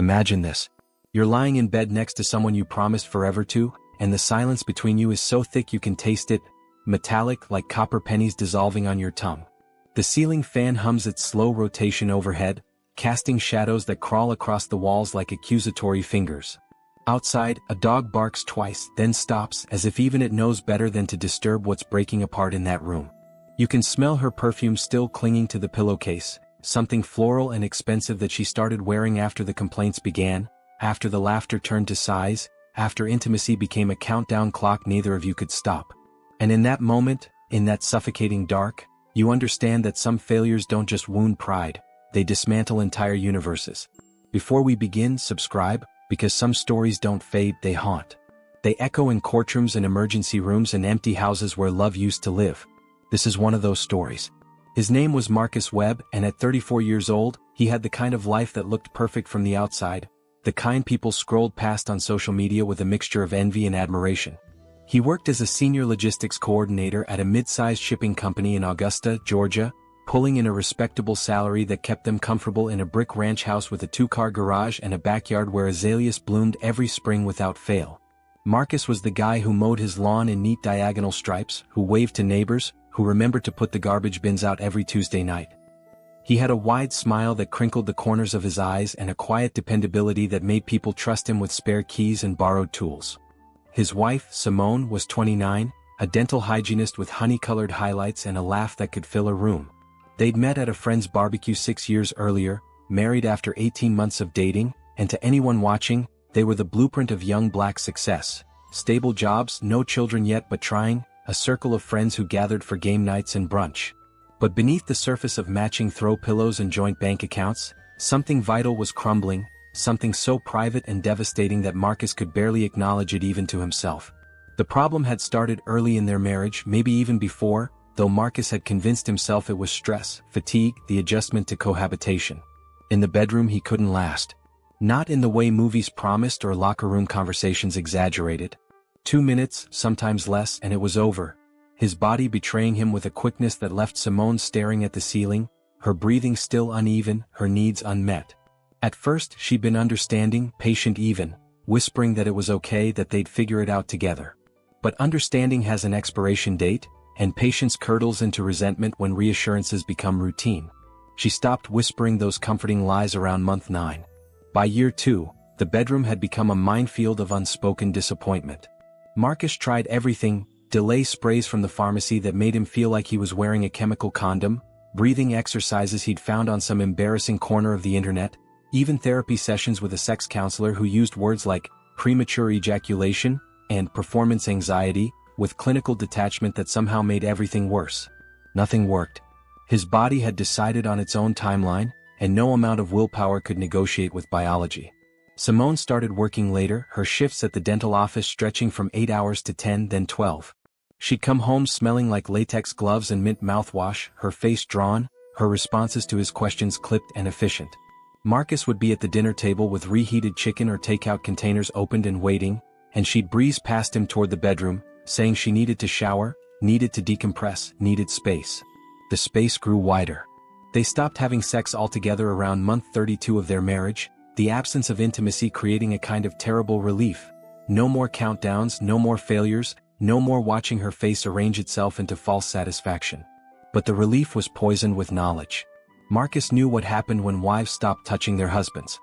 Imagine this. You're lying in bed next to someone you promised forever to, and the silence between you is so thick you can taste it, metallic like copper pennies dissolving on your tongue. The ceiling fan hums its slow rotation overhead, casting shadows that crawl across the walls like accusatory fingers. Outside, a dog barks twice, then stops, as if even it knows better than to disturb what's breaking apart in that room. You can smell her perfume still clinging to the pillowcase, something floral and expensive that she started wearing after the complaints began, after the laughter turned to sighs, after intimacy became a countdown clock neither of you could stop. And in that moment, in that suffocating dark, you understand that some failures don't just wound pride, they dismantle entire universes. Before we begin, subscribe, because some stories don't fade, they haunt. They echo in courtrooms and emergency rooms and empty houses where love used to live. This is one of those stories. His name was Marcus Webb, and at 34 years old, he had the kind of life that looked perfect from the outside, the kind people scrolled past on social media with a mixture of envy and admiration. He worked as a senior logistics coordinator at a mid-sized shipping company in Augusta, Georgia, pulling in a respectable salary that kept them comfortable in a brick ranch house with a 2-car garage and a backyard where azaleas bloomed every spring without fail. Marcus was the guy who mowed his lawn in neat diagonal stripes, who waved to neighbors, who remembered to put the garbage bins out every Tuesday night. He had a wide smile that crinkled the corners of his eyes and a quiet dependability that made people trust him with spare keys and borrowed tools. His wife, Simone, was 29, a dental hygienist with honey-colored highlights and a laugh that could fill a room. They'd met at a friend's barbecue 6 years earlier, married after 18 months of dating, and to anyone watching, they were the blueprint of young black success. Stable jobs, no children yet but trying, a circle of friends who gathered for game nights and brunch. But beneath the surface of matching throw pillows and joint bank accounts, something vital was crumbling, something so private and devastating that Marcus could barely acknowledge it even to himself. The problem had started early in their marriage, maybe even before, though Marcus had convinced himself it was stress, fatigue, the adjustment to cohabitation. In the bedroom he couldn't last. Not in the way movies promised or locker room conversations exaggerated. 2 minutes, sometimes less, and it was over. His body betraying him with a quickness that left Simone staring at the ceiling, her breathing still uneven, her needs unmet. At first she'd been understanding, patient even, whispering that it was okay, that they'd figure it out together. But understanding has an expiration date, and patience curdles into resentment when reassurances become routine. She stopped whispering those comforting lies around month 9. By year 2, the bedroom had become a minefield of unspoken disappointment. Marcus tried everything, delay sprays from the pharmacy that made him feel like he was wearing a chemical condom, breathing exercises he'd found on some embarrassing corner of the internet, even therapy sessions with a sex counselor who used words like premature ejaculation and performance anxiety, with clinical detachment that somehow made everything worse. Nothing worked. His body had decided on its own timeline, and no amount of willpower could negotiate with biology. Simone started working later, her shifts at the dental office stretching from 8 hours to 10, then 12. She'd come home smelling like latex gloves and mint mouthwash, her face drawn, her responses to his questions clipped and efficient. Marcus would be at the dinner table with reheated chicken or takeout containers opened and waiting, and she'd breeze past him toward the bedroom, saying she needed to shower, needed to decompress, needed space. The space grew wider. They stopped having sex altogether around month 32 of their marriage, the absence of intimacy creating a kind of terrible relief. No more countdowns, no more failures, no more watching her face arrange itself into false satisfaction. But the relief was poisoned with knowledge. Marcus knew what happened when wives stopped touching their husbands.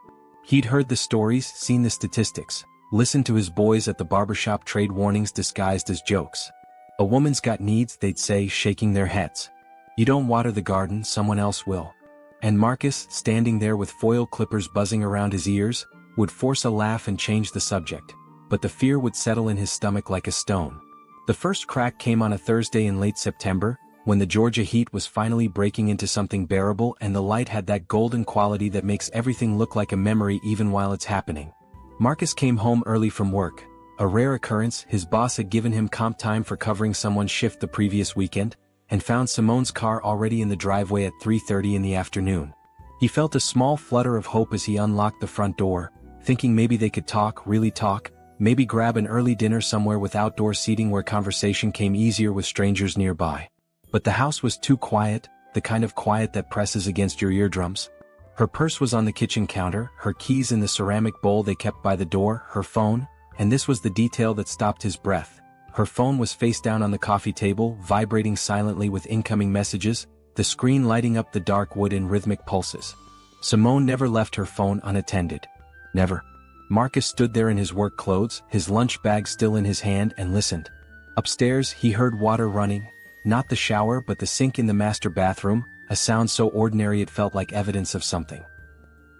He'd heard the stories, seen the statistics, listened to his boys at the barbershop trade warnings disguised as jokes. A woman's got needs, they'd say, shaking their heads. You don't water the garden, someone else will. And Marcus, standing there with foil clippers buzzing around his ears, would force a laugh and change the subject, but the fear would settle in his stomach like a stone. The first crack came on a Thursday in late September, when the Georgia heat was finally breaking into something bearable and the light had that golden quality that makes everything look like a memory even while it's happening. Marcus came home early from work, a rare occurrence. His boss had given him comp time for covering someone's shift the previous weekend, and found Simone's car already in the driveway at 3:30 in the afternoon. He felt a small flutter of hope as he unlocked the front door, thinking maybe they could talk, really talk, maybe grab an early dinner somewhere with outdoor seating where conversation came easier with strangers nearby. But the house was too quiet, the kind of quiet that presses against your eardrums. Her purse was on the kitchen counter, her keys in the ceramic bowl they kept by the door, her phone, and this was the detail that stopped his breath. Her phone was face down on the coffee table, vibrating silently with incoming messages, the screen lighting up the dark wood in rhythmic pulses. Simone never left her phone unattended. Never. Marcus stood there in his work clothes, his lunch bag still in his hand, and listened. Upstairs, he heard water running, not the shower but the sink in the master bathroom, a sound so ordinary it felt like evidence of something.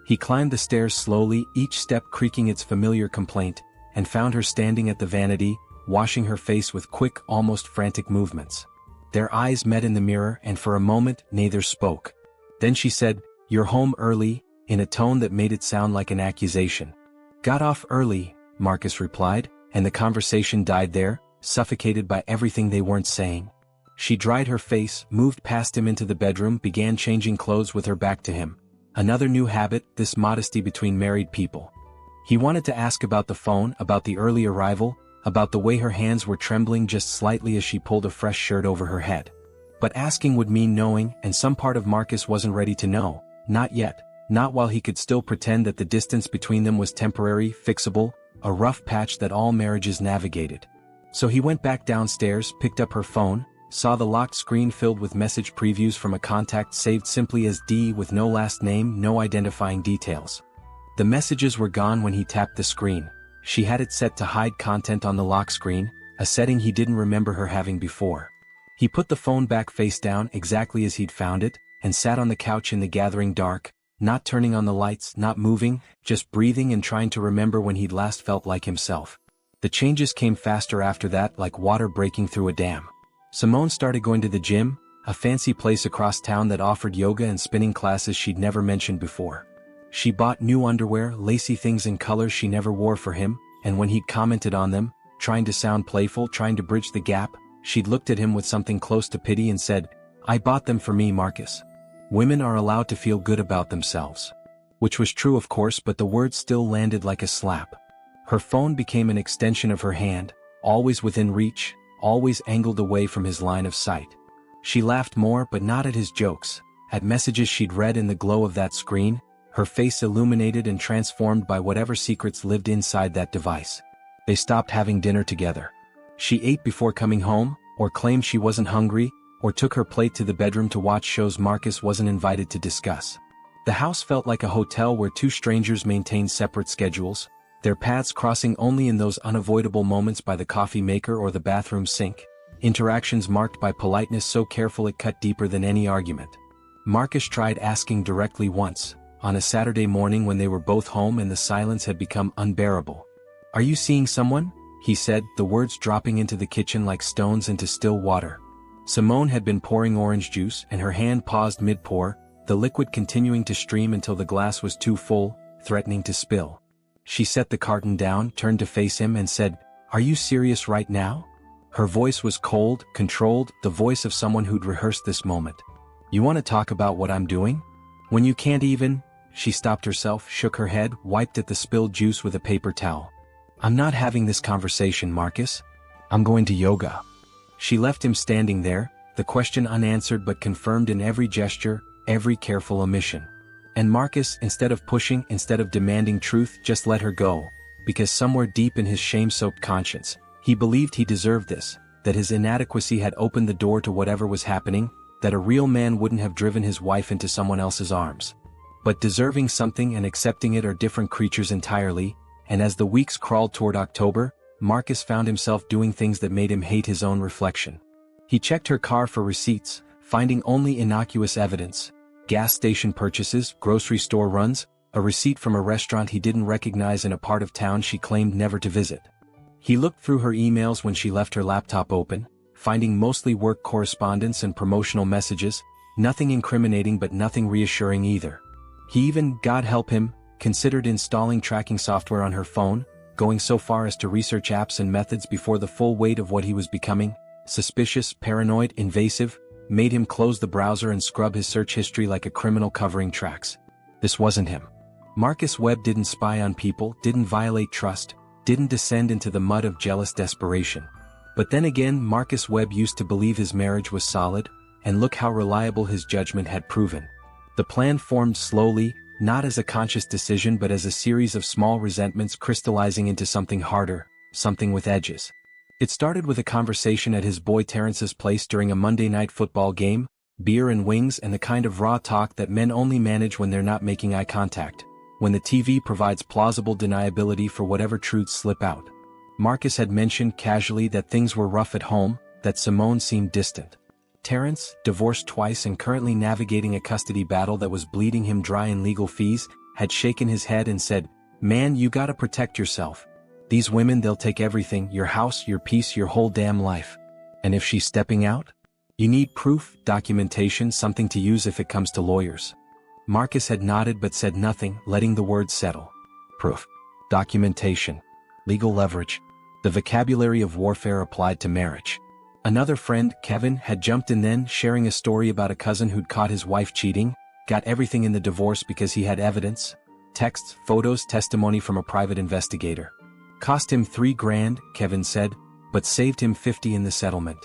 He climbed the stairs slowly, each step creaking its familiar complaint, and found her standing at the vanity, washing her face with quick, almost frantic movements. Their eyes met in the mirror, and for a moment, neither spoke. Then she said, "You're home early," in a tone that made it sound like an accusation. "Got off early," Marcus replied, and the conversation died there, suffocated by everything they weren't saying. She dried her face, moved past him into the bedroom, began changing clothes with her back to him. Another new habit, this modesty between married people. He wanted to ask about the phone, about the early arrival, about the way her hands were trembling just slightly as she pulled a fresh shirt over her head. But asking would mean knowing, and some part of Marcus wasn't ready to know. Not yet. Not while he could still pretend that the distance between them was temporary, fixable, a rough patch that all marriages navigated. So he went back downstairs, picked up her phone, saw the locked screen filled with message previews from a contact saved simply as D with no last name, no identifying details. The messages were gone when he tapped the screen. She had it set to hide content on the lock screen, a setting he didn't remember her having before. He put the phone back face down exactly as he'd found it, and sat on the couch in the gathering dark, not turning on the lights, not moving, just breathing and trying to remember when he'd last felt like himself. The changes came faster after that, like water breaking through a dam. Simone started going to the gym, a fancy place across town that offered yoga and spinning classes she'd never mentioned before. She bought new underwear, lacy things in colors she never wore for him, and when he'd commented on them, trying to sound playful, trying to bridge the gap, she'd looked at him with something close to pity and said, "I bought them for me, Marcus." Women are allowed to feel good about themselves. Which was true of course, but the words still landed like a slap. Her phone became an extension of her hand, always within reach, always angled away from his line of sight. She laughed more, but not at his jokes, at messages she'd read in the glow of that screen, her face illuminated and transformed by whatever secrets lived inside that device. They stopped having dinner together. She ate before coming home, or claimed she wasn't hungry, or took her plate to the bedroom to watch shows Marcus wasn't invited to discuss. The house felt like a hotel where two strangers maintained separate schedules, their paths crossing only in those unavoidable moments by the coffee maker or the bathroom sink, interactions marked by politeness so careful it cut deeper than any argument. Marcus tried asking directly once, on a Saturday morning when they were both home and the silence had become unbearable. "Are you seeing someone?" he said, the words dropping into the kitchen like stones into still water. Simone had been pouring orange juice, and her hand paused mid-pour, the liquid continuing to stream until the glass was too full, threatening to spill. She set the carton down, turned to face him and said, "Are you serious right now?" Her voice was cold, controlled, the voice of someone who'd rehearsed this moment. "You want to talk about what I'm doing? When you can't even—" She stopped herself, shook her head, wiped at the spilled juice with a paper towel. "I'm not having this conversation, Marcus. I'm going to yoga." She left him standing there, the question unanswered but confirmed in every gesture, every careful omission. And Marcus, instead of pushing, instead of demanding truth, just let her go, because somewhere deep in his shame-soaked conscience, he believed he deserved this, that his inadequacy had opened the door to whatever was happening, that a real man wouldn't have driven his wife into someone else's arms. But deserving something and accepting it are different creatures entirely, and as the weeks crawled toward October, Marcus found himself doing things that made him hate his own reflection. He checked her car for receipts, finding only innocuous evidence: gas station purchases, grocery store runs, a receipt from a restaurant he didn't recognize in a part of town she claimed never to visit. He looked through her emails when she left her laptop open, finding mostly work correspondence and promotional messages, nothing incriminating but nothing reassuring either. He even, God help him, considered installing tracking software on her phone, going so far as to research apps and methods before the full weight of what he was becoming, suspicious, paranoid, invasive, made him close the browser and scrub his search history like a criminal covering tracks. This wasn't him. Marcus Webb didn't spy on people, didn't violate trust, didn't descend into the mud of jealous desperation. But then again, Marcus Webb used to believe his marriage was solid, and look how reliable his judgment had proven. The plan formed slowly, not as a conscious decision but as a series of small resentments crystallizing into something harder, something with edges. It started with a conversation at his boy Terrence's place during a Monday night football game, beer and wings and the kind of raw talk that men only manage when they're not making eye contact, when the TV provides plausible deniability for whatever truths slip out. Marcus had mentioned casually that things were rough at home, that Simone seemed distant. Terrence, divorced twice and currently navigating a custody battle that was bleeding him dry in legal fees, had shaken his head and said, "Man, you gotta protect yourself. These women, they'll take everything, your house, your peace, your whole damn life. And if she's stepping out? You need proof, documentation, something to use if it comes to lawyers." Marcus had nodded but said nothing, letting the words settle. Proof. Documentation. Legal leverage. The vocabulary of warfare applied to marriage. Another friend, Kevin, had jumped in then, sharing a story about a cousin who'd caught his wife cheating, got everything in the divorce because he had evidence, texts, photos, testimony from a private investigator. Cost him $3,000, Kevin said, but saved him $50 in the settlement.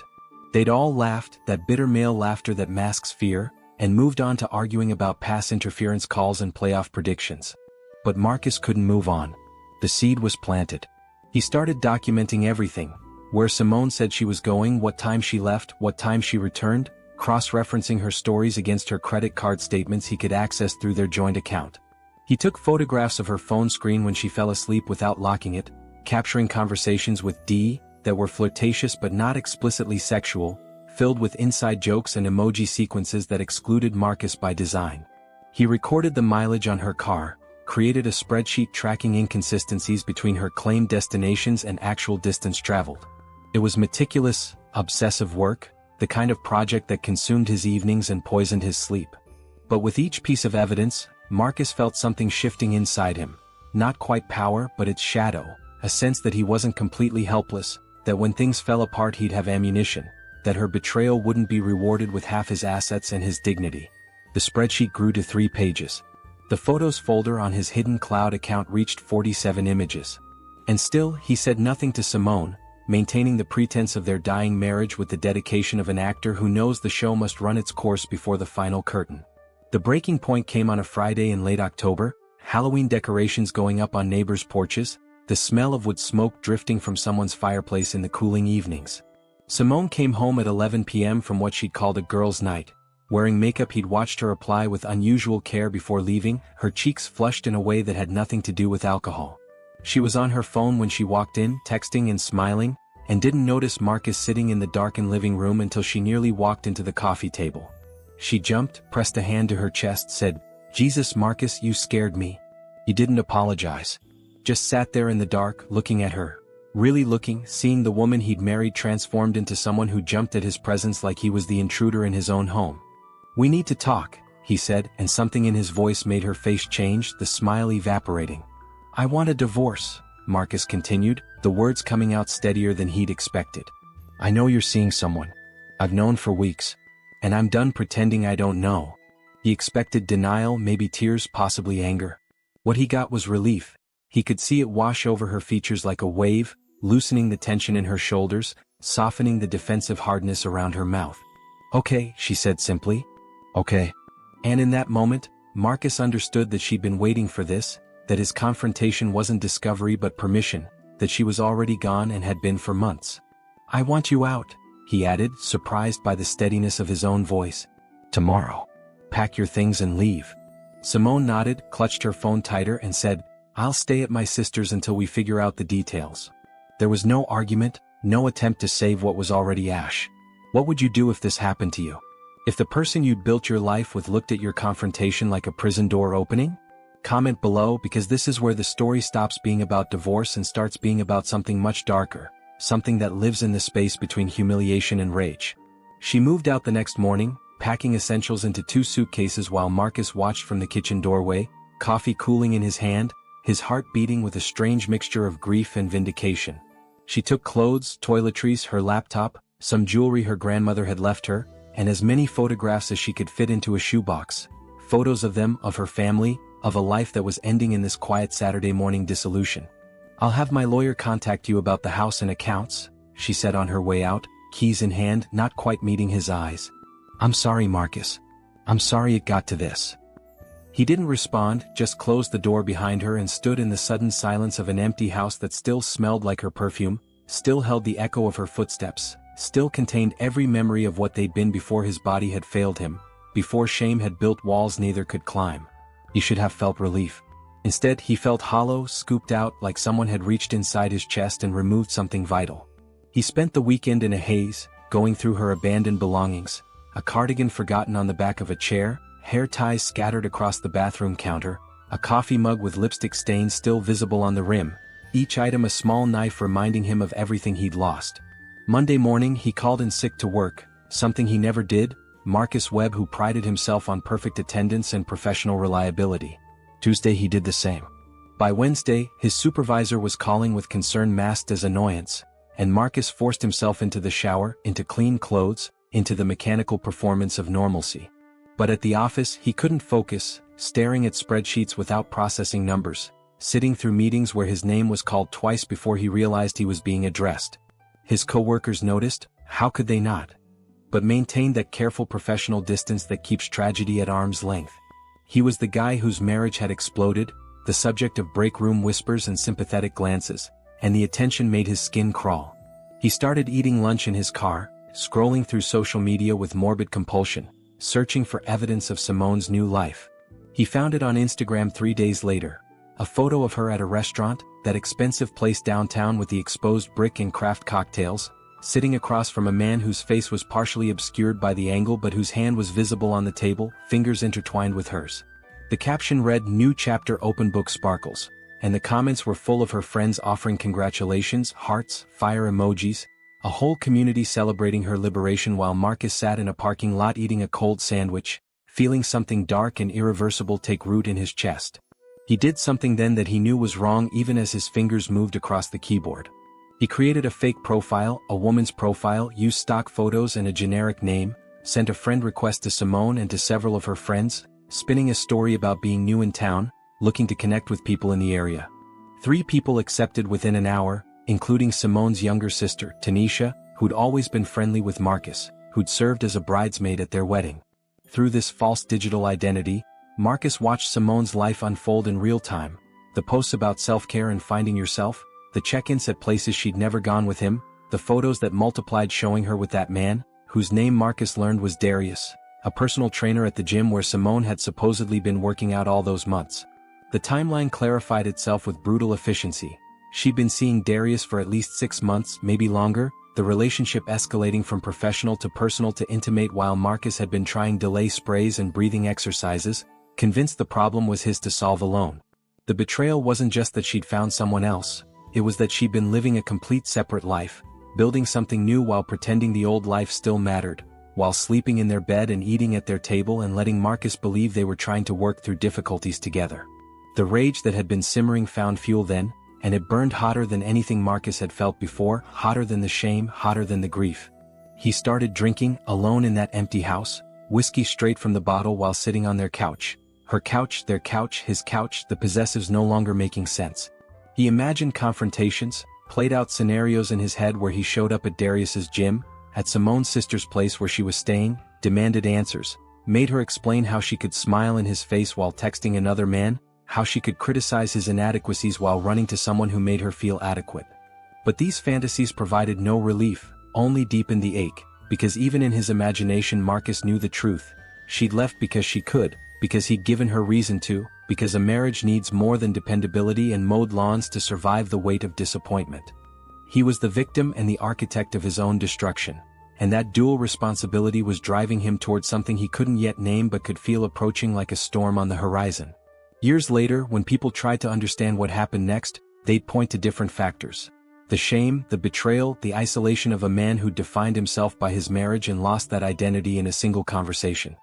They'd all laughed, that bitter male laughter that masks fear, and moved on to arguing about pass interference calls and playoff predictions. But Marcus couldn't move on. The seed was planted. He started documenting everything, where Simone said she was going, what time she left, what time she returned, cross-referencing her stories against her credit card statements he could access through their joint account. He took photographs of her phone screen when she fell asleep without locking it, capturing conversations with D that were flirtatious but not explicitly sexual, filled with inside jokes and emoji sequences that excluded Marcus by design. He recorded the mileage on her car, created a spreadsheet tracking inconsistencies between her claimed destinations and actual distance traveled. It was meticulous, obsessive work, the kind of project that consumed his evenings and poisoned his sleep. But with each piece of evidence, Marcus felt something shifting inside him. Not quite power, but its shadow, a sense that he wasn't completely helpless, that when things fell apart he'd have ammunition, that her betrayal wouldn't be rewarded with half his assets and his dignity. The spreadsheet grew to 3 pages. The photos folder on his hidden cloud account reached 47 images. And still, he said nothing to Simone, maintaining the pretense of their dying marriage with the dedication of an actor who knows the show must run its course before the final curtain. The breaking point came on a Friday in late October, Halloween decorations going up on neighbors' porches, the smell of wood smoke drifting from someone's fireplace in the cooling evenings. Simone came home at 11 p.m. from what she'd called a girls' night. Wearing makeup he'd watched her apply with unusual care before leaving, her cheeks flushed in a way that had nothing to do with alcohol. She was on her phone when she walked in, texting and smiling, and didn't notice Marcus sitting in the darkened living room until she nearly walked into the coffee table. She jumped, pressed a hand to her chest, said, "Jesus, Marcus, you scared me." He didn't apologize. Just sat there in the dark, looking at her. Really looking, seeing the woman he'd married transformed into someone who jumped at his presence like he was the intruder in his own home. "We need to talk," he said, and something in his voice made her face change, the smile evaporating. "I want a divorce," Marcus continued, the words coming out steadier than he'd expected. "I know you're seeing someone. I've known for weeks. And I'm done pretending I don't know." He expected denial, maybe tears, possibly anger. What he got was relief. He could see it wash over her features like a wave, loosening the tension in her shoulders, softening the defensive hardness around her mouth. "Okay," she said simply. "Okay." And in that moment, Marcus understood that she'd been waiting for this, that his confrontation wasn't discovery but permission, that she was already gone and had been for months. "I want you out," he added, surprised by the steadiness of his own voice. "Tomorrow. Pack your things and leave." Simone nodded, clutched her phone tighter and said, "I'll stay at my sister's until we figure out the details." There was no argument, no attempt to save what was already ash. What would you do if this happened to you? If the person you'd built your life with looked at your confrontation like a prison door opening? Comment below, because this is where the story stops being about divorce and starts being about something much darker, something that lives in the space between humiliation and rage. She moved out the next morning, packing essentials into 2 suitcases while Marcus watched from the kitchen doorway, coffee cooling in his hand, his heart beating with a strange mixture of grief and vindication. She took clothes, toiletries, her laptop, some jewelry her grandmother had left her, and as many photographs as she could fit into a shoebox. Photos of them, of her family, of a life that was ending in this quiet Saturday morning dissolution. "I'll have my lawyer contact you about the house and accounts," she said on her way out, keys in hand, not quite meeting his eyes. "I'm sorry, Marcus. I'm sorry it got to this." He didn't respond, just closed the door behind her and stood in the sudden silence of an empty house that still smelled like her perfume, still held the echo of her footsteps, still contained every memory of what they'd been before his body had failed him, before shame had built walls neither could climb. He should have felt relief. Instead, he felt hollow, scooped out, like someone had reached inside his chest and removed something vital. He spent the weekend in a haze, going through her abandoned belongings, a cardigan forgotten on the back of a chair, hair ties scattered across the bathroom counter, a coffee mug with lipstick stains still visible on the rim, each item a small knife reminding him of everything he'd lost. Monday morning he called in sick to work, something he never did, Marcus Webb, who prided himself on perfect attendance and professional reliability. Tuesday he did the same. By Wednesday, his supervisor was calling with concern masked as annoyance, and Marcus forced himself into the shower, into clean clothes, into the mechanical performance of normalcy. But at the office he couldn't focus, staring at spreadsheets without processing numbers, sitting through meetings where his name was called twice before he realized he was being addressed. His co-workers noticed, how could they not? But maintained that careful professional distance that keeps tragedy at arm's length. He was the guy whose marriage had exploded, the subject of break room whispers and sympathetic glances, and the attention made his skin crawl. He started eating lunch in his car, scrolling through social media with morbid compulsion, searching for evidence of Simone's new life. He found it on Instagram 3 days later. A photo of her at a restaurant, that expensive place downtown with the exposed brick and craft cocktails, sitting across from a man whose face was partially obscured by the angle but whose hand was visible on the table, fingers intertwined with hers. The caption read, "New chapter, open book sparkles," and the comments were full of her friends offering congratulations, hearts, fire emojis, a whole community celebrating her liberation while Marcus sat in a parking lot eating a cold sandwich, feeling something dark and irreversible take root in his chest. He did something then that he knew was wrong even as his fingers moved across the keyboard. He created a fake profile, a woman's profile, used stock photos and a generic name, sent a friend request to Simone and to several of her friends, spinning a story about being new in town, looking to connect with people in the area. 3 people accepted within an hour, including Simone's younger sister, Tanisha, who'd always been friendly with Marcus, who'd served as a bridesmaid at their wedding. Through this false digital identity, Marcus watched Simone's life unfold in real time, the posts about self-care and finding yourself, the check-ins at places she'd never gone with him, the photos that multiplied showing her with that man, whose name Marcus learned was Darius, a personal trainer at the gym where Simone had supposedly been working out all those months. The timeline clarified itself with brutal efficiency. She'd been seeing Darius for at least 6 months, maybe longer, the relationship escalating from professional to personal to intimate while Marcus had been trying delay sprays and breathing exercises, convinced the problem was his to solve alone. The betrayal wasn't just that she'd found someone else, it was that she'd been living a complete separate life, building something new while pretending the old life still mattered, while sleeping in their bed and eating at their table and letting Marcus believe they were trying to work through difficulties together. The rage that had been simmering found fuel then, and it burned hotter than anything Marcus had felt before, hotter than the shame, hotter than the grief. He started drinking, alone in that empty house, whiskey straight from the bottle while sitting on their couch. Her couch, their couch, his couch, the possessives no longer making sense. He imagined confrontations, played out scenarios in his head where he showed up at Darius's gym, at Simone's sister's place where she was staying, demanded answers, made her explain how she could smile in his face while texting another man, how she could criticize his inadequacies while running to someone who made her feel adequate. But these fantasies provided no relief, only deepened the ache, because even in his imagination Marcus knew the truth. She'd left because she could, because he'd given her reason to, because a marriage needs more than dependability and mowed lawns to survive the weight of disappointment. He was the victim and the architect of his own destruction, and that dual responsibility was driving him toward something he couldn't yet name but could feel approaching like a storm on the horizon. Years later, when people tried to understand what happened next, they'd point to different factors. The shame, the betrayal, the isolation of a man who defined himself by his marriage and lost that identity in a single conversation.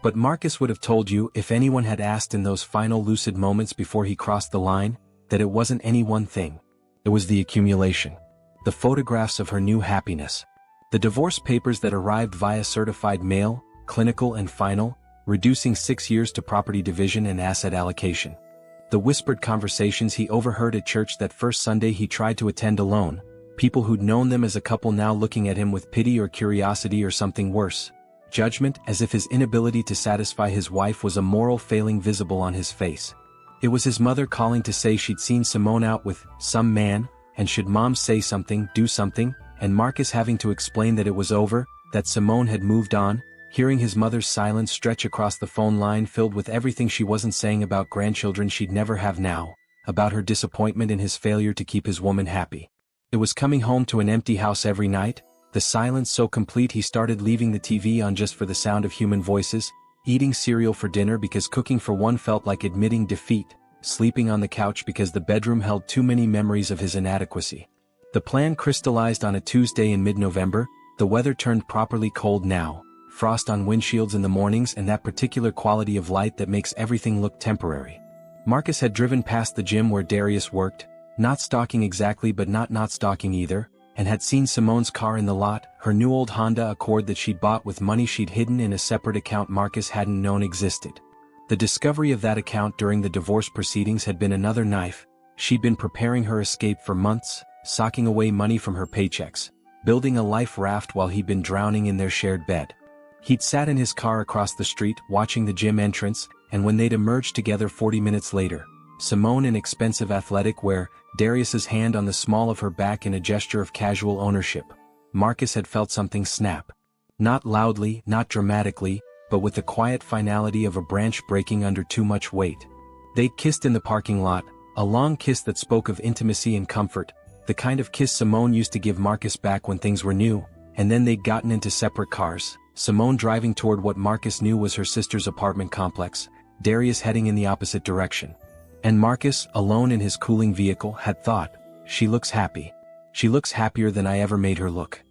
But Marcus would have told you, if anyone had asked in those final lucid moments before he crossed the line, that it wasn't any one thing. It was the accumulation. The photographs of her new happiness. The divorce papers that arrived via certified mail, clinical and final, reducing 6 years to property division and asset allocation. The whispered conversations he overheard at church that first Sunday he tried to attend alone, people who'd known them as a couple now looking at him with pity or curiosity or something worse. judgment, as if his inability to satisfy his wife was a moral failing visible on his face. It was his mother calling to say she'd seen Simone out with some man, and should Mom say something, do something, and Marcus having to explain that it was over, that Simone had moved on, hearing his mother's silence stretch across the phone line filled with everything she wasn't saying about grandchildren she'd never have now, about her disappointment in his failure to keep his woman happy. It was coming home to an empty house every night, the silence so complete he started leaving the TV on just for the sound of human voices, eating cereal for dinner because cooking for one felt like admitting defeat, sleeping on the couch because the bedroom held too many memories of his inadequacy. The plan crystallized on a Tuesday in mid-November. The weather turned properly cold now, frost on windshields in the mornings and that particular quality of light that makes everything look temporary. Marcus had driven past the gym where Darius worked, not stalking exactly but not stalking either, and had seen Simone's car in the lot, her new old Honda Accord that she'd bought with money she'd hidden in a separate account Marcus hadn't known existed. The discovery of that account during the divorce proceedings had been another knife. She'd been preparing her escape for months, socking away money from her paychecks, building a life raft while he'd been drowning in their shared bed. He'd sat in his car across the street watching the gym entrance, and when they'd emerged together 40 minutes later, Simone in expensive athletic wear, Darius's hand on the small of her back in a gesture of casual ownership, Marcus had felt something snap. Not loudly, not dramatically, but with the quiet finality of a branch breaking under too much weight. They'd kissed in the parking lot, a long kiss that spoke of intimacy and comfort, the kind of kiss Simone used to give Marcus back when things were new, and then they'd gotten into separate cars, Simone driving toward what Marcus knew was her sister's apartment complex, Darius heading in the opposite direction. And Marcus, alone in his cooling vehicle, had thought, "She looks happy. She looks happier than I ever made her look."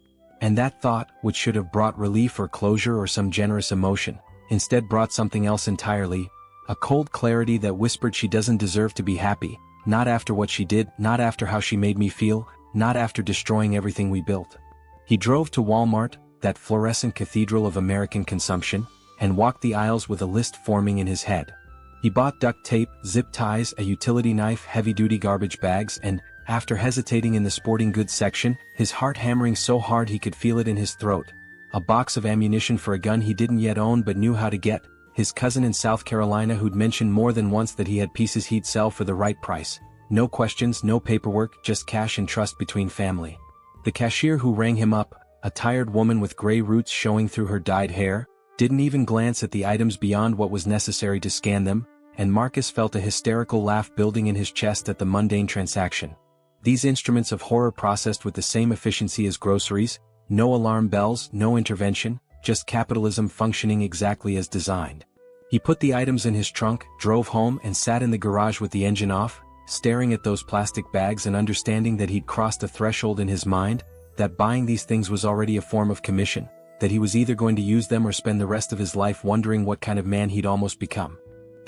And that thought, which should have brought relief or closure or some generous emotion, instead brought something else entirely, a cold clarity that whispered she doesn't deserve to be happy, not after what she did, not after how she made me feel, not after destroying everything we built. He drove to Walmart, that fluorescent cathedral of American consumption, and walked the aisles with a list forming in his head. He bought duct tape, zip ties, a utility knife, heavy-duty garbage bags, and, after hesitating in the sporting goods section, his heart hammering so hard he could feel it in his throat, a box of ammunition for a gun he didn't yet own but knew how to get, his cousin in South Carolina who'd mentioned more than once that he had pieces he'd sell for the right price, no questions, no paperwork, just cash and trust between family. The cashier who rang him up, a tired woman with gray roots showing through her dyed hair, didn't even glance at the items beyond what was necessary to scan them, and Marcus felt a hysterical laugh building in his chest at the mundane transaction. These instruments of horror processed with the same efficiency as groceries, no alarm bells, no intervention, just capitalism functioning exactly as designed. He put the items in his trunk, drove home and sat in the garage with the engine off, staring at those plastic bags and understanding that he'd crossed a threshold in his mind, that buying these things was already a form of commission, that he was either going to use them or spend the rest of his life wondering what kind of man he'd almost become.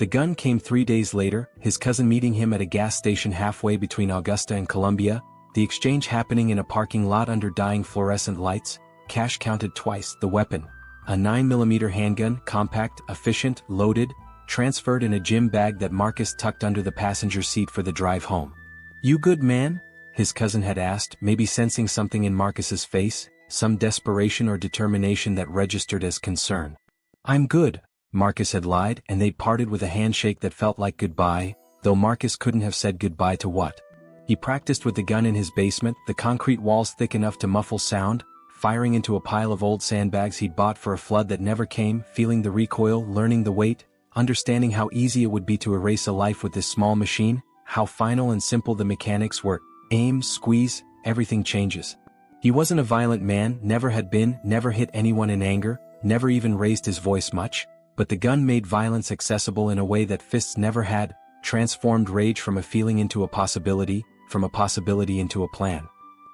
The gun came 3 days later, his cousin meeting him at a gas station halfway between Augusta and Columbia, the exchange happening in a parking lot under dying fluorescent lights, cash counted twice, the weapon, a 9mm handgun, compact, efficient, loaded, transferred in a gym bag that Marcus tucked under the passenger seat for the drive home. "You good, man?" his cousin had asked, maybe sensing something in Marcus's face, some desperation or determination that registered as concern. "I'm good," Marcus had lied, and they'd parted with a handshake that felt like goodbye, though Marcus couldn't have said goodbye to what. He practiced with the gun in his basement, the concrete walls thick enough to muffle sound, firing into a pile of old sandbags he'd bought for a flood that never came, feeling the recoil, learning the weight, understanding how easy it would be to erase a life with this small machine, how final and simple the mechanics were, aim, squeeze, everything changes. He wasn't a violent man, never had been, never hit anyone in anger, never even raised his voice much, but the gun made violence accessible in a way that fists never had, transformed rage from a feeling into a possibility, from a possibility into a plan.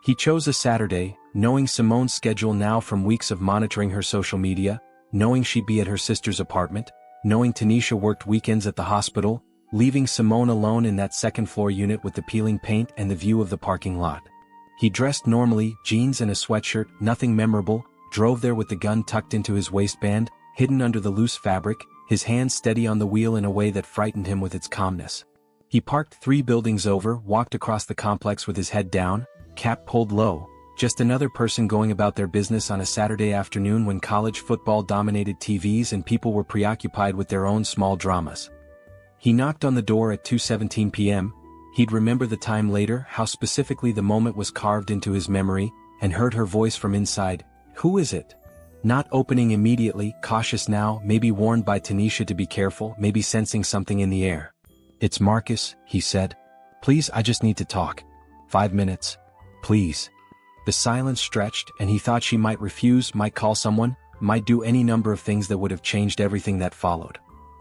He chose a Saturday, knowing Simone's schedule now from weeks of monitoring her social media, knowing she'd be at her sister's apartment, knowing Tanisha worked weekends at the hospital, leaving Simone alone in that second-floor unit with the peeling paint and the view of the parking lot. He dressed normally, jeans and a sweatshirt, nothing memorable, drove there with the gun tucked into his waistband, hidden under the loose fabric, his hands steady on the wheel in a way that frightened him with its calmness. He parked 3 buildings over, walked across the complex with his head down, cap pulled low, Just another person going about their business on a Saturday afternoon when college football dominated TVs and people were preoccupied with their own small dramas. He knocked on the door at 2:17 p.m., he'd remember the time later, how specifically the moment was carved into his memory, and heard her voice from inside, "Who is it?" Not opening immediately, cautious now, maybe warned by Tanisha to be careful, maybe sensing something in the air. "It's Marcus," he said. "Please, I just need to talk. 5 minutes. Please." The silence stretched, and he thought she might refuse, might call someone, might do any number of things that would have changed everything that followed.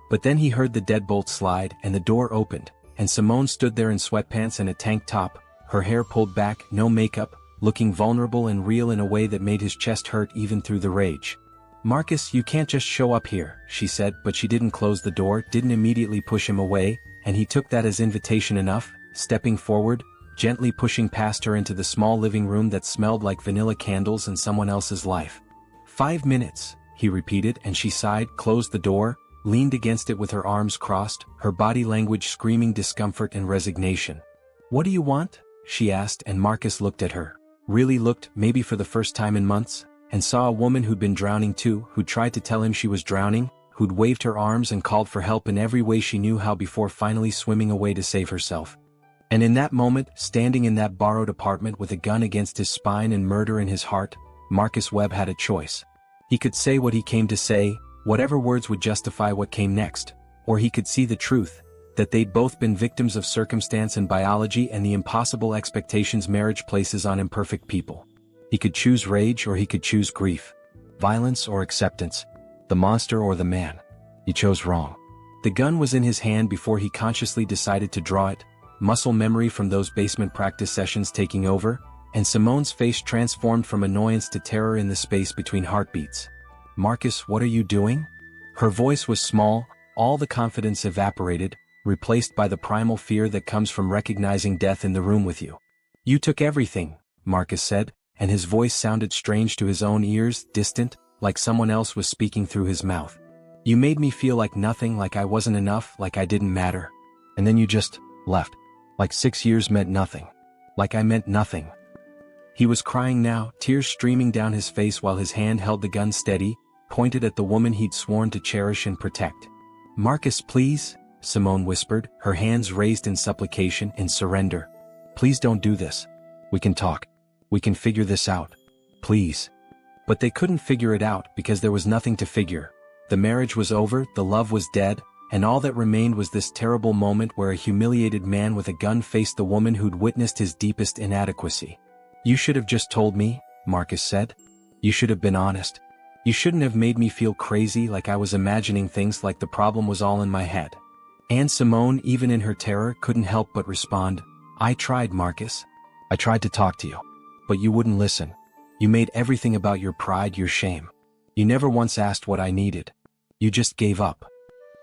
But then he heard the deadbolt slide, and the door opened, and Simone stood there in sweatpants and a tank top, her hair pulled back, no makeup, looking vulnerable and real in a way that made his chest hurt even through the rage. "Marcus, you can't just show up here," she said, but she didn't close the door, didn't immediately push him away, and he took that as invitation enough, stepping forward, gently pushing past her into the small living room that smelled like vanilla candles and someone else's life. 5 minutes, he repeated, and she sighed, closed the door, leaned against it with her arms crossed, her body language screaming discomfort and resignation. "What do you want?" she asked, and Marcus looked at her. Really looked, maybe for the first time in months, and saw a woman who'd been drowning too, who'd tried to tell him she was drowning, who'd waved her arms and called for help in every way she knew how before finally swimming away to save herself. And in that moment, standing in that borrowed apartment with a gun against his spine and murder in his heart, Marcus Webb had a choice. He could say what he came to say, whatever words would justify what came next, or he could see the truth, that they'd both been victims of circumstance and biology and the impossible expectations marriage places on imperfect people. He could choose rage or he could choose grief. Violence or acceptance. The monster or the man. He chose wrong. The gun was in his hand before he consciously decided to draw it, muscle memory from those basement practice sessions taking over, and Simone's face transformed from annoyance to terror in the space between heartbeats. "Marcus, what are you doing?" Her voice was small, all the confidence evaporated, replaced by the primal fear that comes from recognizing death in the room with you. "You took everything," Marcus said, and his voice sounded strange to his own ears, distant, like someone else was speaking through his mouth. "You made me feel like nothing, like I wasn't enough, like I didn't matter. And then you just left. Like 6 years meant nothing. Like I meant nothing." He was crying now, tears streaming down his face while his hand held the gun steady, pointed at the woman he'd sworn to cherish and protect. "Marcus, please," Simone whispered, her hands raised in supplication, in surrender. "Please don't do this. We can talk. We can figure this out. Please." But they couldn't figure it out because there was nothing to figure. The marriage was over, the love was dead, and all that remained was this terrible moment where a humiliated man with a gun faced the woman who'd witnessed his deepest inadequacy. "You should have just told me," Marcus said. "You should have been honest. You shouldn't have made me feel crazy like I was imagining things, like the problem was all in my head." And Simone, even in her terror, couldn't help but respond, "I tried, Marcus. I tried to talk to you. But you wouldn't listen. You made everything about your pride, your shame. You never once asked what I needed. You just gave up."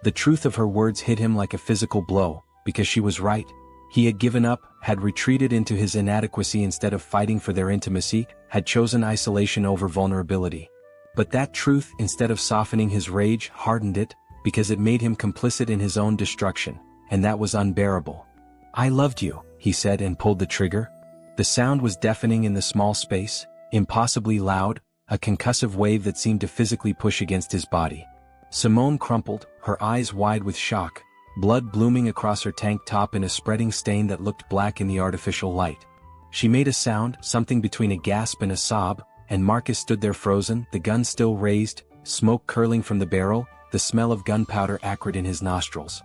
The truth of her words hit him like a physical blow, because she was right. He had given up, had retreated into his inadequacy instead of fighting for their intimacy, had chosen isolation over vulnerability. But that truth, instead of softening his rage, hardened it, because it made him complicit in his own destruction, and that was unbearable. "I loved you," he said, and pulled the trigger. The sound was deafening in the small space, impossibly loud, a concussive wave that seemed to physically push against his body. Simone crumpled, her eyes wide with shock, blood blooming across her tank top in a spreading stain that looked black in the artificial light. She made a sound, something between a gasp and a sob, and Marcus stood there frozen, the gun still raised, smoke curling from the barrel, the smell of gunpowder acrid in his nostrils.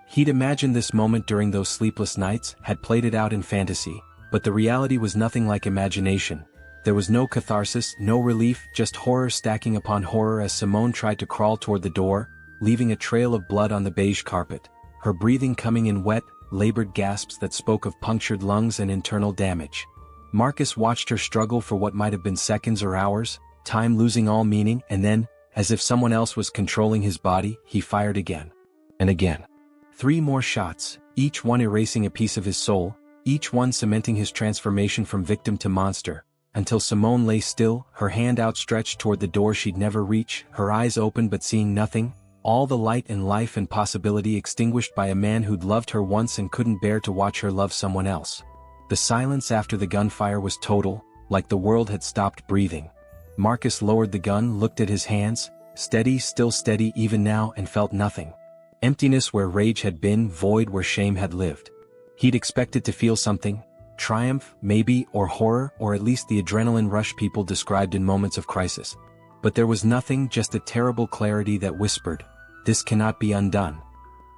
He'd imagined this moment during those sleepless nights, had played it out in fantasy, but the reality was nothing like imagination. There was no catharsis, no relief, just horror stacking upon horror as Simone tried to crawl toward the door, leaving a trail of blood on the beige carpet, her breathing coming in wet, labored gasps that spoke of punctured lungs and internal damage. Marcus watched her struggle for what might have been seconds or hours, time losing all meaning, and then, as if someone else was controlling his body, he fired again. And again. 3 more shots, each one erasing a piece of his soul, each one cementing his transformation from victim to monster, until Simone lay still, her hand outstretched toward the door she'd never reach, her eyes open but seeing nothing, all the light and life and possibility extinguished by a man who'd loved her once and couldn't bear to watch her love someone else. The silence after the gunfire was total, like the world had stopped breathing. Marcus lowered the gun, looked at his hands, steady, still steady even now, and felt nothing. Emptiness where rage had been, void where shame had lived. He'd expected to feel something, triumph, maybe, or horror, or at least the adrenaline rush people described in moments of crisis. But there was nothing, just a terrible clarity that whispered, "This cannot be undone."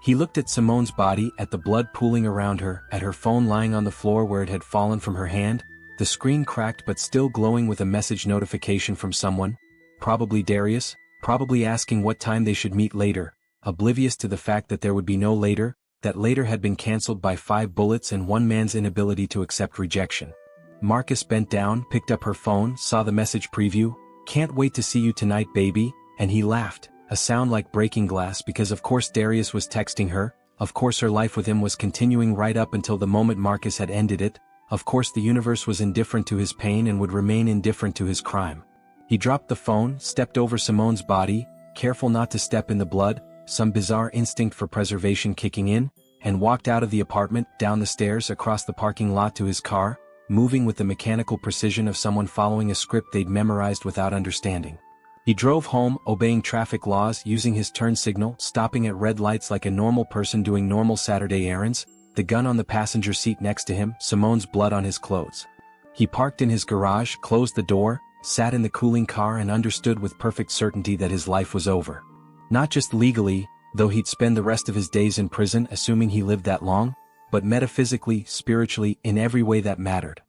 He looked at Simone's body, at the blood pooling around her, at her phone lying on the floor where it had fallen from her hand, the screen cracked but still glowing with a message notification from someone, probably Darius, probably asking what time they should meet later, oblivious to the fact that there would be no later, that later had been cancelled by 5 bullets and one man's inability to accept rejection. Marcus bent down, picked up her phone, saw the message preview, "Can't wait to see you tonight, baby," and he laughed, a sound like breaking glass because of course Darius was texting her, of course her life with him was continuing right up until the moment Marcus had ended it, of course the universe was indifferent to his pain and would remain indifferent to his crime. He dropped the phone, stepped over Simone's body, careful not to step in the blood, some bizarre instinct for preservation kicking in, and walked out of the apartment, down the stairs, across the parking lot to his car, moving with the mechanical precision of someone following a script they'd memorized without understanding. He drove home, obeying traffic laws, using his turn signal, stopping at red lights like a normal person doing normal Saturday errands, the gun on the passenger seat next to him, Simone's blood on his clothes. He parked in his garage, closed the door, sat in the cooling car and understood with perfect certainty that his life was over. Not just legally, though he'd spend the rest of his days in prison assuming he lived that long, but metaphysically, spiritually, in every way that mattered.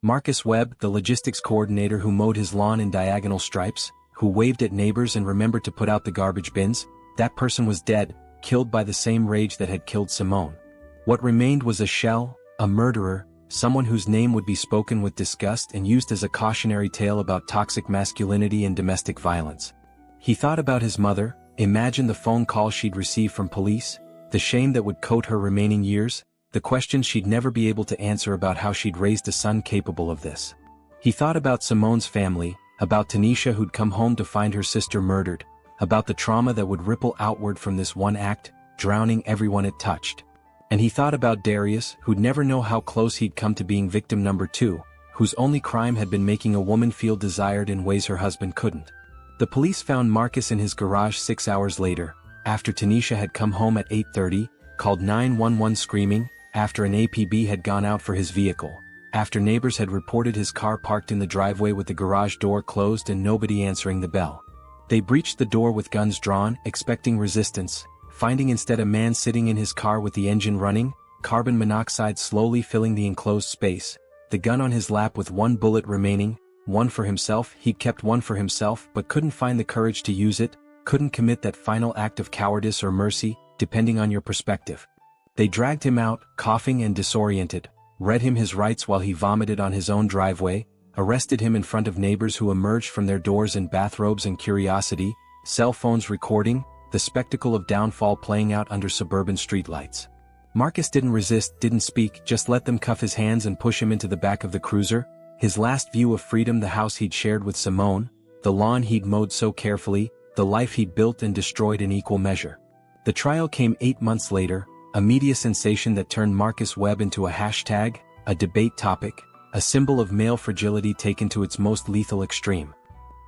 Marcus Webb, the logistics coordinator who mowed his lawn in diagonal stripes, who waved at neighbors and remembered to put out the garbage bins, that person was dead, killed by the same rage that had killed Simone. What remained was a shell, a murderer, someone whose name would be spoken with disgust and used as a cautionary tale about toxic masculinity and domestic violence. He thought about his mother, imagined the phone call she'd receive from police, the shame that would coat her remaining years, the questions she'd never be able to answer about how she'd raised a son capable of this. He thought about Simone's family, about Tanisha who'd come home to find her sister murdered, about the trauma that would ripple outward from this one act, drowning everyone it touched. And he thought about Darius, who'd never know how close he'd come to being victim number 2, whose only crime had been making a woman feel desired in ways her husband couldn't. The police found Marcus in his garage 6 hours later, after Tanisha had come home at 8:30, called 911 screaming, after an APB had gone out for his vehicle, after neighbors had reported his car parked in the driveway with the garage door closed and nobody answering the bell. They breached the door with guns drawn, expecting resistance, finding instead a man sitting in his car with the engine running, carbon monoxide slowly filling the enclosed space, the gun on his lap with one bullet remaining, one for himself. He'd kept one for himself but couldn't find the courage to use it, couldn't commit that final act of cowardice or mercy, depending on your perspective. They dragged him out, coughing and disoriented, read him his rights while he vomited on his own driveway, arrested him in front of neighbors who emerged from their doors in bathrobes and curiosity, cell phones recording, the spectacle of downfall playing out under suburban streetlights. Marcus didn't resist, didn't speak, just let them cuff his hands and push him into the back of the cruiser, his last view of freedom, the house he'd shared with Simone, the lawn he'd mowed so carefully, the life he'd built and destroyed in equal measure. The trial came 8 months later, a media sensation that turned Marcus Webb into a hashtag, a debate topic, a symbol of male fragility taken to its most lethal extreme.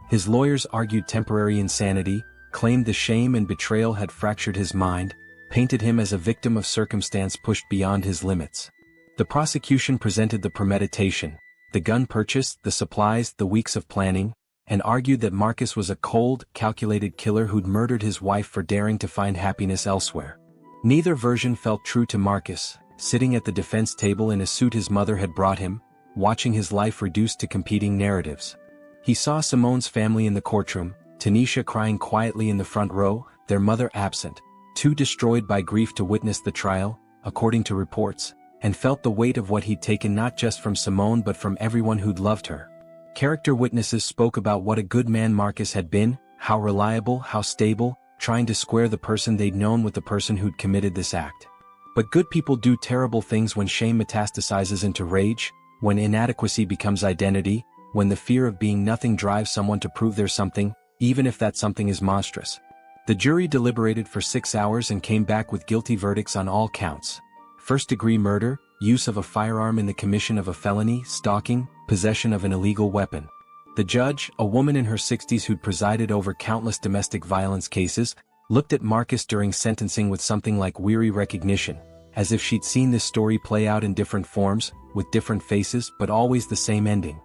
His lawyers argued temporary insanity, claimed the shame and betrayal had fractured his mind, painted him as a victim of circumstance pushed beyond his limits. The prosecution presented the premeditation, the gun purchase, the supplies, the weeks of planning, and argued that Marcus was a cold, calculated killer who'd murdered his wife for daring to find happiness elsewhere. Neither version felt true to Marcus, sitting at the defense table in a suit his mother had brought him, watching his life reduced to competing narratives. He saw Simone's family in the courtroom, Tanisha crying quietly in the front row, their mother absent, too destroyed by grief to witness the trial, according to reports, and felt the weight of what he'd taken not just from Simone but from everyone who'd loved her. Character witnesses spoke about what a good man Marcus had been, how reliable, how stable, trying to square the person they'd known with the person who'd committed this act. But good people do terrible things when shame metastasizes into rage, when inadequacy becomes identity, when the fear of being nothing drives someone to prove there's something, even if that something is monstrous. The jury deliberated for 6 hours and came back with guilty verdicts on all counts. First-degree murder, use of a firearm in the commission of a felony, stalking, possession of an illegal weapon. The judge, a woman in her 60s who'd presided over countless domestic violence cases, looked at Marcus during sentencing with something like weary recognition, as if she'd seen this story play out in different forms, with different faces, but always the same ending.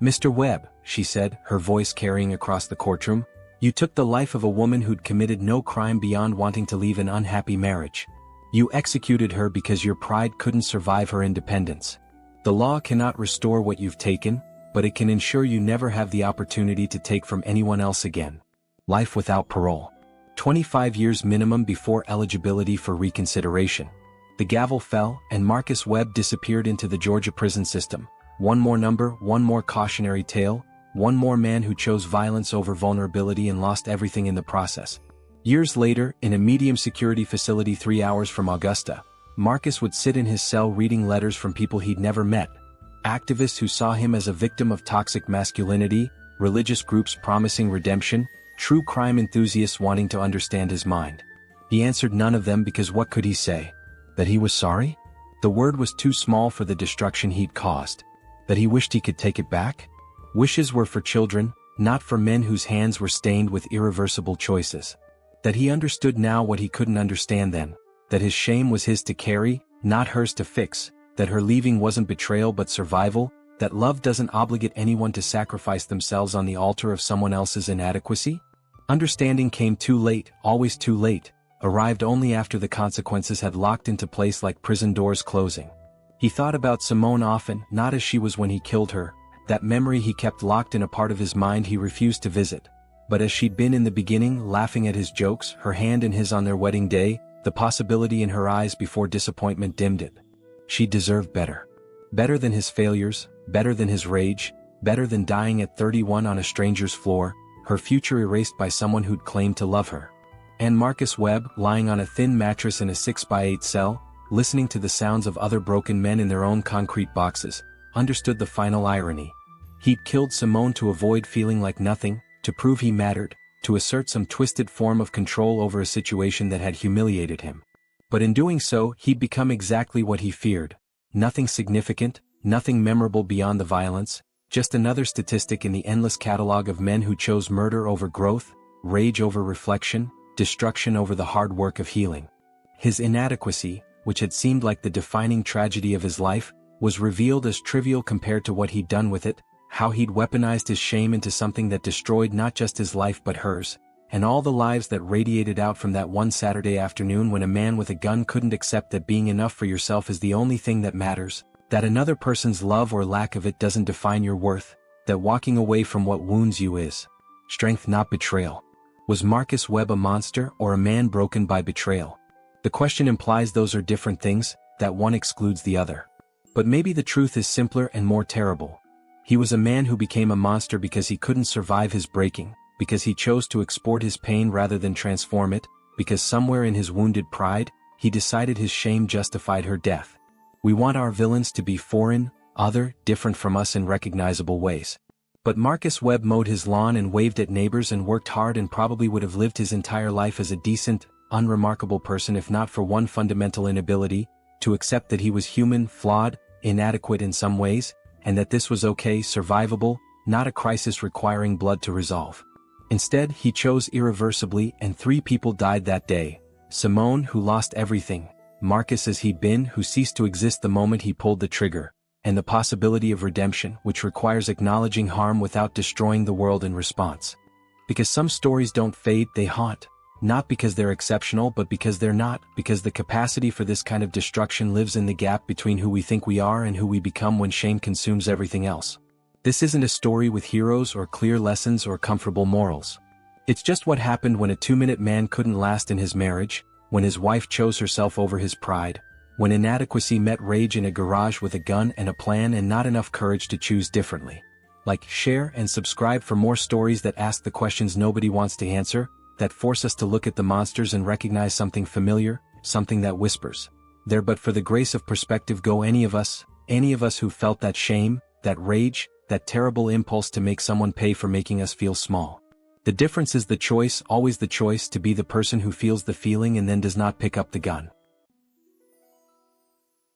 "Mr. Webb," she said, her voice carrying across the courtroom, "you took the life of a woman who'd committed no crime beyond wanting to leave an unhappy marriage. You executed her because your pride couldn't survive her independence. The law cannot restore what you've taken, but it can ensure you never have the opportunity to take from anyone else again. Life without parole. 25 years minimum before eligibility for reconsideration." The gavel fell, and Marcus Webb disappeared into the Georgia prison system. One more number, one more cautionary tale, one more man who chose violence over vulnerability and lost everything in the process. Years later, in a medium-security facility 3 hours from Augusta, Marcus would sit in his cell reading letters from people he'd never met. Activists who saw him as a victim of toxic masculinity, religious groups promising redemption, true crime enthusiasts wanting to understand his mind. He answered none of them because what could he say? That he was sorry? The word was too small for the destruction he'd caused. That he wished he could take it back? Wishes were for children, not for men whose hands were stained with irreversible choices. That he understood now what he couldn't understand then. That his shame was his to carry, not hers to fix. That her leaving wasn't betrayal but survival. That love doesn't obligate anyone to sacrifice themselves on the altar of someone else's inadequacy. Understanding came too late, always too late. Arrived only after the consequences had locked into place like prison doors closing. He thought about Simone often, not as she was when he killed her, that memory he kept locked in a part of his mind he refused to visit, but as she'd been in the beginning, laughing at his jokes, her hand in his on their wedding day, the possibility in her eyes before disappointment dimmed it. She deserved better. Better than his failures, better than his rage, better than dying at 31 on a stranger's floor, her future erased by someone who'd claimed to love her. And Marcus Webb, lying on a thin mattress in a 6x8 cell, listening to the sounds of other broken men in their own concrete boxes, understood the final irony. He'd killed Simone to avoid feeling like nothing, to prove he mattered, to assert some twisted form of control over a situation that had humiliated him. But in doing so, he'd become exactly what he feared. Nothing significant, nothing memorable beyond the violence, just another statistic in the endless catalog of men who chose murder over growth, rage over reflection, destruction over the hard work of healing. His inadequacy, which had seemed like the defining tragedy of his life, was revealed as trivial compared to what he'd done with it, how he'd weaponized his shame into something that destroyed not just his life but hers, and all the lives that radiated out from that one Saturday afternoon when a man with a gun couldn't accept that being enough for yourself is the only thing that matters, that another person's love or lack of it doesn't define your worth, that walking away from what wounds you is strength, not betrayal. Was Marcus Webb a monster or a man broken by betrayal? The question implies those are different things, that one excludes the other. But maybe the truth is simpler and more terrible. He was a man who became a monster because he couldn't survive his breaking, because he chose to export his pain rather than transform it, because somewhere in his wounded pride, he decided his shame justified her death. We want our villains to be foreign, other, different from us in recognizable ways. But Marcus Webb mowed his lawn and waved at neighbors and worked hard and probably would have lived his entire life as a decent, unremarkable person if not for one fundamental inability, to accept that he was human, flawed, inadequate in some ways, and that this was okay, survivable, not a crisis requiring blood to resolve. Instead, he chose irreversibly, and 3 people died that day. Simone, who lost everything, Marcus as he'd been, who ceased to exist the moment he pulled the trigger, and the possibility of redemption, which requires acknowledging harm without destroying the world in response. Because some stories don't fade, they haunt. Not because they're exceptional but because they're not, because the capacity for this kind of destruction lives in the gap between who we think we are and who we become when shame consumes everything else. This isn't a story with heroes or clear lessons or comfortable morals. It's just what happened when a 2-minute man couldn't last in his marriage, when his wife chose herself over his pride, when inadequacy met rage in a garage with a gun and a plan and not enough courage to choose differently. Like, share, and subscribe for more stories that ask the questions nobody wants to answer, that force us to look at the monsters and recognize something familiar, something that whispers. There, but for the grace of perspective go any of us who felt that shame, that rage, that terrible impulse to make someone pay for making us feel small. The difference is the choice, always the choice, to be the person who feels the feeling and then does not pick up the gun.